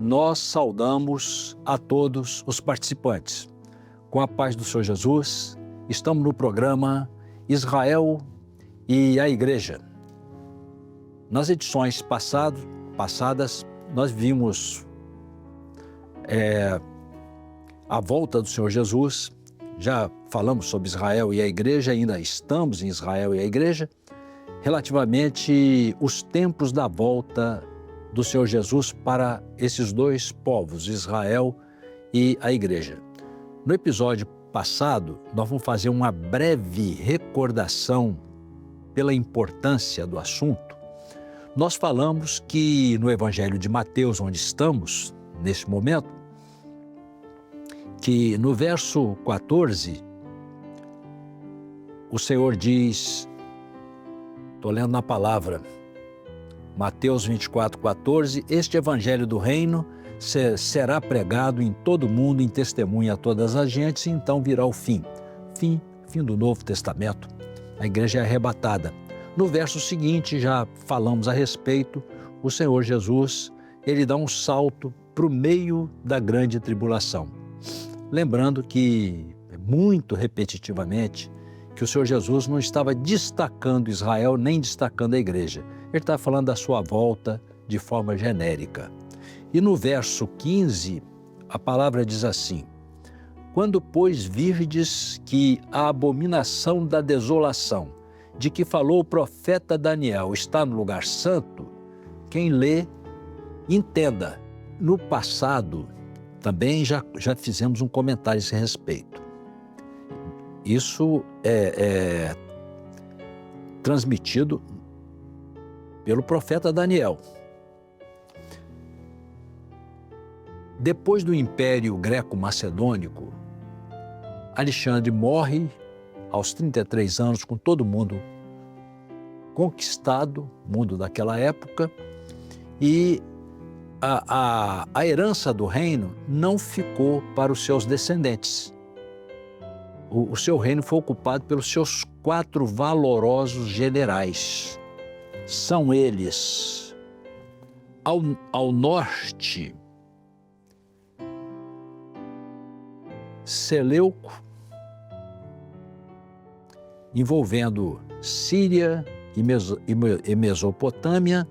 nós saudamos a todos os participantes. Com a paz do Senhor Jesus, estamos no programa Israel e a Igreja. Nas edições passadas, nós vimos a volta do Senhor Jesus, já falamos sobre Israel e a Igreja, ainda estamos em Israel e a Igreja, relativamente os tempos da volta do Senhor Jesus para esses dois povos, Israel e a Igreja. No episódio passado, nós vamos fazer uma breve recordação pela importância do assunto. Nós falamos que no Evangelho de Mateus, onde estamos nesse momento, que no verso 14, o Senhor diz, estou lendo na palavra, Mateus 24:14, este evangelho do reino será pregado em todo o mundo, em testemunha a todas as gentes, e então virá o fim do Novo Testamento. A igreja é arrebatada. No verso seguinte, já falamos a respeito, o Senhor Jesus, ele dá um salto para o meio da grande tribulação. Lembrando que, muito repetitivamente, que o Senhor Jesus não estava destacando Israel nem destacando a igreja. Ele está falando da sua volta de forma genérica. E no verso 15, a palavra diz assim, quando, pois, virdes que a abominação da desolação, de que falou o profeta Daniel, está no lugar santo, quem lê, entenda. No passado, também já fizemos um comentário a esse respeito. Isso é transmitido pelo profeta Daniel. Depois do Império Greco-Macedônico, Alexandre morre aos 33 anos, com todo mundo conquistado, mundo daquela época, e a herança do reino não ficou para os seus descendentes. O seu reino foi ocupado pelos seus 4 valorosos generais. São eles, ao norte, Seleuco, envolvendo Síria e Mesopotâmia,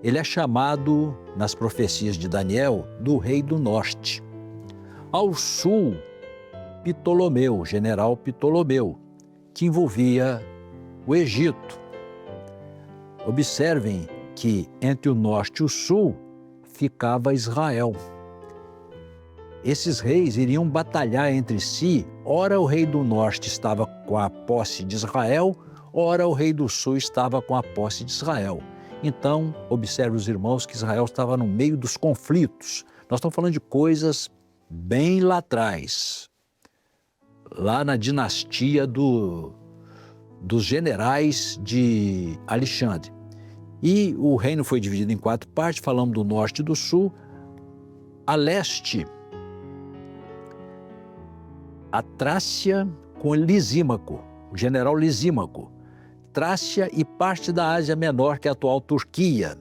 ele é chamado, nas profecias de Daniel, do rei do norte. Ao sul, Ptolomeu, general Ptolomeu, que envolvia o Egito. Observem que entre o norte e o sul ficava Israel. Esses reis iriam batalhar entre si, ora o rei do norte estava com a posse de Israel, ora o rei do sul estava com a posse de Israel. Então, observe os irmãos que Israel estava no meio dos conflitos. Nós estamos falando de coisas bem lá atrás, lá na dinastia dos generais de Alexandre. E o reino foi dividido em 4 partes, falamos do norte e do sul. A leste, a Trácia com Lisímaco, o general Lisímaco. Trácia e parte da Ásia Menor, que é a atual Turquia.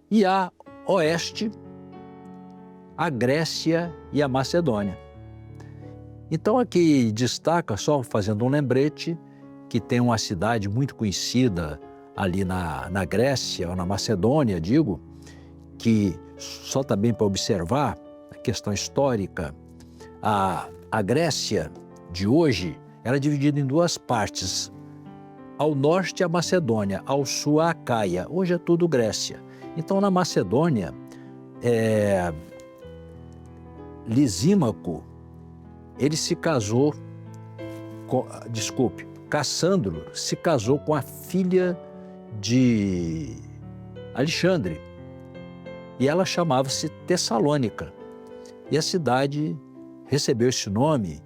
E a oeste, a Grécia e a Macedônia. Então aqui destaca, só fazendo um lembrete, que tem uma cidade muito conhecida ali na Grécia, ou na Macedônia, digo, que só também para observar a questão histórica, a Grécia de hoje era dividida em 2 partes, ao norte a Macedônia, ao sul a Acaia, hoje é tudo Grécia. Então na Macedônia, Lisímaco, ele se casou, Cassandro se casou com a filha de Alexandre, e ela chamava-se Tessalônica, e a cidade recebeu esse nome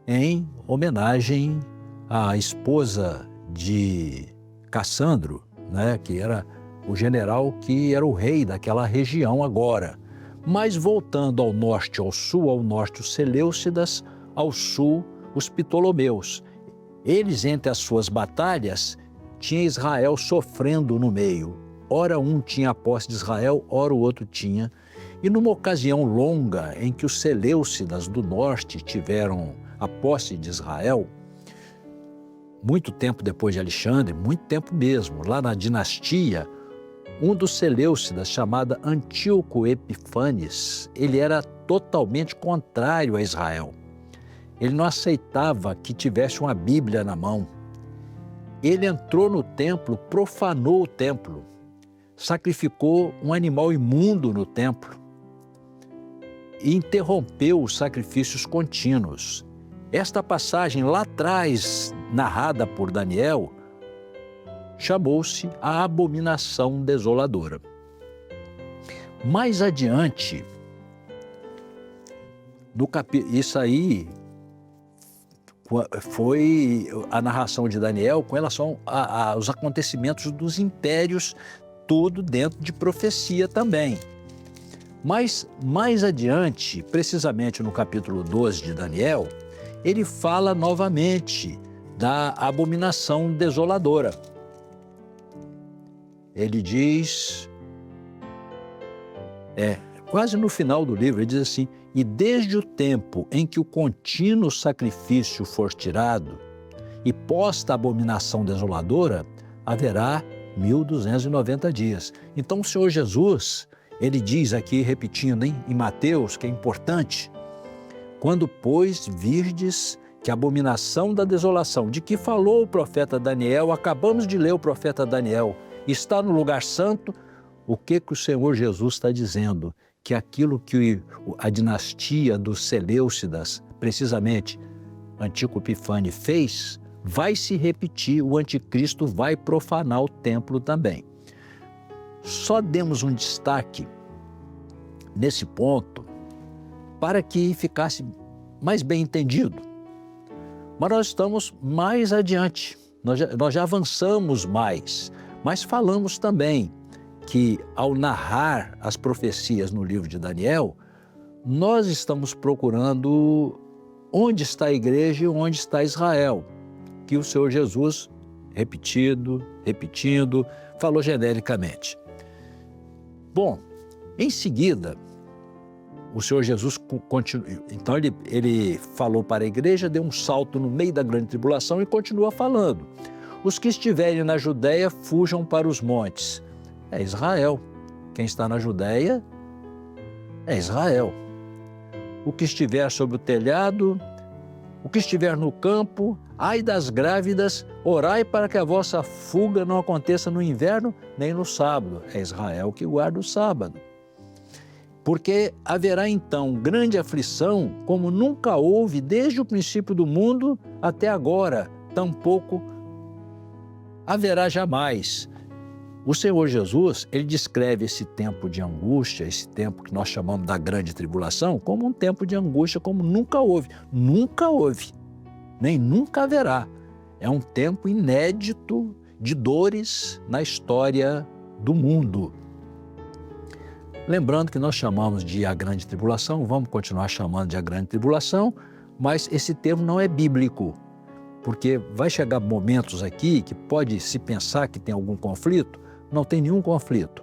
em homenagem à esposa de Cassandro, né, que era o general que era o rei daquela região agora. Mas voltando ao norte, ao norte os Seleucidas, ao sul os Ptolomeus. Eles, entre as suas batalhas, tinha Israel sofrendo no meio. Ora um tinha a posse de Israel, ora o outro tinha. E numa ocasião longa em que os Seleucidas do norte tiveram a posse de Israel, muito tempo depois de Alexandre, muito tempo mesmo, lá na dinastia, um dos Seleucidas, chamado Antíoco Epifanes, ele era totalmente contrário a Israel. Ele não aceitava que tivesse uma Bíblia na mão. Ele entrou no templo, profanou o templo, sacrificou um animal imundo no templo e interrompeu os sacrifícios contínuos. Esta passagem lá atrás, narrada por Daniel, chamou-se a abominação desoladora. Mais adiante, isso aí foi a narração de Daniel com relação aos acontecimentos dos impérios, tudo dentro de profecia também. Mas mais adiante, precisamente no capítulo 12 de Daniel, ele fala novamente da abominação desoladora. Ele diz, quase no final do livro, ele diz assim: e desde o tempo em que o contínuo sacrifício for tirado e posta a abominação desoladora, haverá 1290 dias. Então o Senhor Jesus, ele diz aqui, repetindo em Mateus, que é importante: quando, pois, virdes que a abominação da desolação, de que falou o profeta Daniel, acabamos de ler o profeta Daniel, está no lugar santo, o que o Senhor Jesus está dizendo? Que aquilo que a dinastia dos Seleucidas, precisamente Antíoco Epifane, fez, vai se repetir, o anticristo vai profanar o templo também. Só demos um destaque nesse ponto para que ficasse mais bem entendido. Mas nós estamos mais adiante, nós já avançamos mais, mas falamos também que, ao narrar as profecias no livro de Daniel, nós estamos procurando onde está a igreja e onde está Israel, que o Senhor Jesus, repetindo, falou genericamente. Bom, em seguida, o Senhor Jesus continua, então ele falou para a igreja, deu um salto no meio da grande tribulação e continua falando. Os que estiverem na Judéia fujam para os montes. É Israel. Quem está na Judéia é Israel. O que estiver sobre o telhado, o que estiver no campo, ai das grávidas, orai para que a vossa fuga não aconteça no inverno nem no sábado. É Israel que guarda o sábado. Porque haverá então grande aflição, como nunca houve desde o princípio do mundo até agora, tampouco haverá jamais. O Senhor Jesus, ele descreve esse tempo de angústia, esse tempo que nós chamamos da grande tribulação, como um tempo de angústia como nunca houve, nem nunca haverá. É um tempo inédito de dores na história do mundo. Lembrando que nós chamamos de a grande tribulação, vamos continuar chamando de a grande tribulação, mas esse termo não é bíblico, porque vai chegar momentos aqui que pode se pensar que tem algum conflito. Não tem nenhum conflito.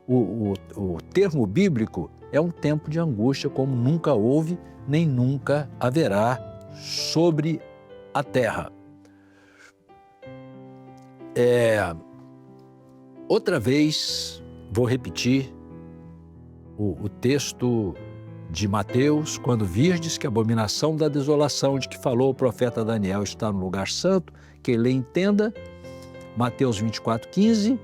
O termo bíblico é um tempo de angústia como nunca houve, nem nunca haverá sobre a terra. Outra vez, vou repetir o texto de Mateus, quando virdes que a abominação da desolação de que falou o profeta Daniel está no lugar santo, quem lê entenda, Mateus 24:15,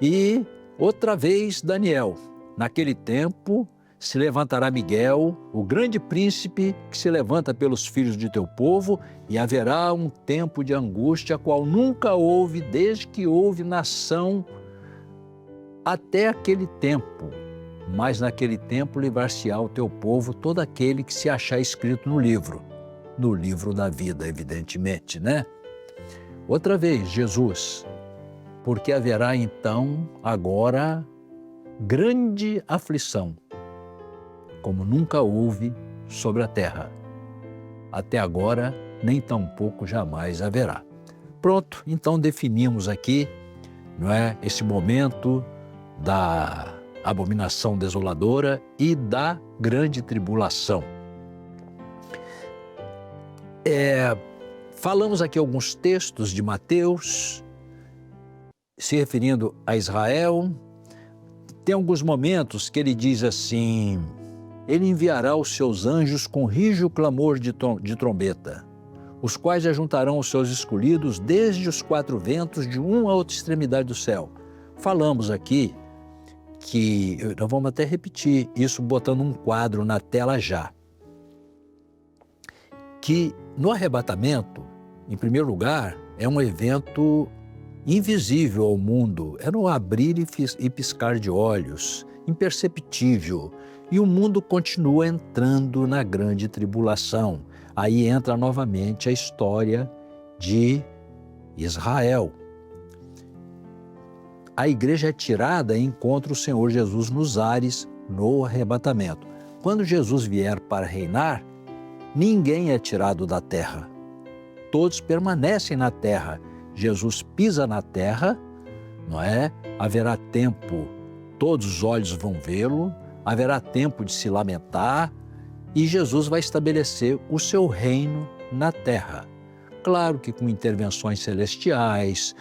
e outra vez Daniel, naquele tempo se levantará Miguel, o grande príncipe que se levanta pelos filhos de teu povo, e haverá um tempo de angústia, qual nunca houve desde que houve nação até aquele tempo. Mas naquele tempo livrar-se-á o teu povo todo aquele que se achar escrito no livro da vida, evidentemente, né? Outra vez, Jesus, porque haverá então agora grande aflição, como nunca houve sobre a terra. Até agora, nem tampouco jamais haverá. Pronto, então definimos aqui, não é, esse momento da abominação desoladora e da grande tribulação. Falamos aqui alguns textos de Mateus, se referindo a Israel. Tem alguns momentos que ele diz assim: ele enviará os seus anjos com rígido clamor de trombeta, os quais ajuntarão os seus escolhidos desde os quatro ventos, de uma a outra extremidade do céu. Falamos aqui que, nós vamos até repetir isso botando um quadro na tela já, que no arrebatamento, em primeiro lugar, é um evento invisível ao mundo, é no abrir e piscar de olhos, imperceptível, e o mundo continua entrando na grande tribulação. Aí entra novamente a história de Israel. A igreja é tirada e encontra o Senhor Jesus nos ares no arrebatamento. Quando Jesus vier para reinar, ninguém é tirado da terra. Todos permanecem na terra. Jesus pisa na terra, não é? Haverá tempo, todos os olhos vão vê-lo, haverá tempo de se lamentar e Jesus vai estabelecer o seu reino na terra. Claro que com intervenções celestiais,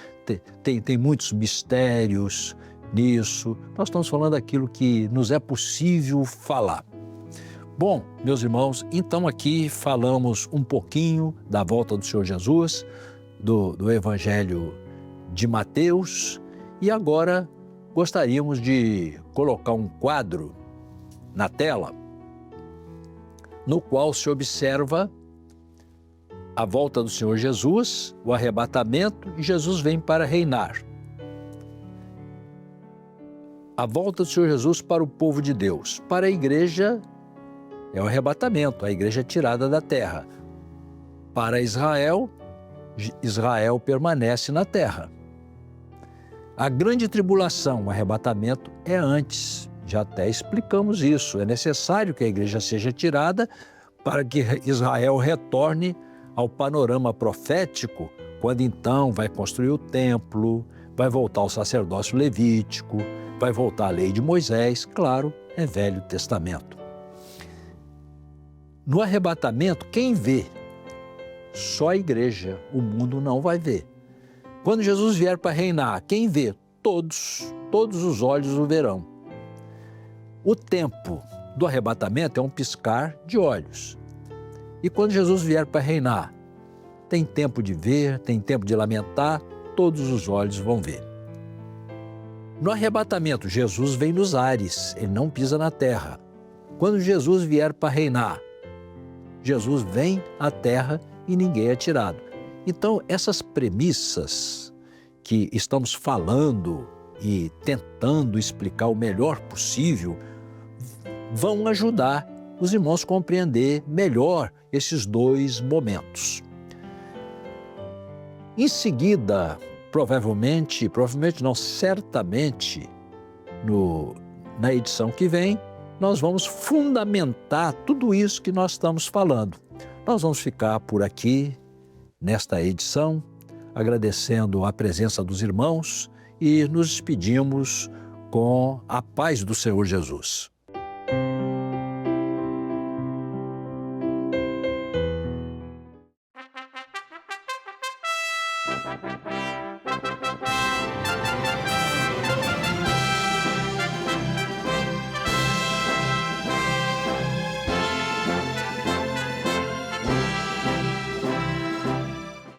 tem muitos mistérios nisso. Nós estamos falando daquilo que nos é possível falar. Bom, meus irmãos, então aqui falamos um pouquinho da volta do Senhor Jesus, do Evangelho de Mateus, e agora gostaríamos de colocar um quadro na tela, no qual se observa a volta do Senhor Jesus, o arrebatamento, e Jesus vem para reinar. A volta do Senhor Jesus para o povo de Deus. Para a igreja é o arrebatamento, a igreja é tirada da terra. Para Israel, Israel permanece na terra. A grande tribulação, o arrebatamento, é antes. Já até explicamos isso. É necessário que a igreja seja tirada para que Israel retorne ao panorama profético, quando então vai construir o templo, vai voltar o sacerdócio levítico, vai voltar a lei de Moisés. Claro, é Velho Testamento. No arrebatamento, quem vê? Só a igreja, o mundo não vai ver. Quando Jesus vier para reinar, quem vê? Todos os olhos o verão. O tempo do arrebatamento é um piscar de olhos. E quando Jesus vier para reinar, tem tempo de ver, tem tempo de lamentar, todos os olhos vão ver. No arrebatamento, Jesus vem nos ares, ele não pisa na terra. Quando Jesus vier para reinar, Jesus vem à terra e ninguém é tirado. Então, essas premissas que estamos falando e tentando explicar o melhor possível vão ajudar os irmãos a compreender melhor esses dois momentos. Em seguida, provavelmente não, certamente, na edição que vem, nós vamos fundamentar tudo isso que nós estamos falando. Nós vamos ficar por aqui, nesta edição, agradecendo a presença dos irmãos e nos despedimos com a paz do Senhor Jesus.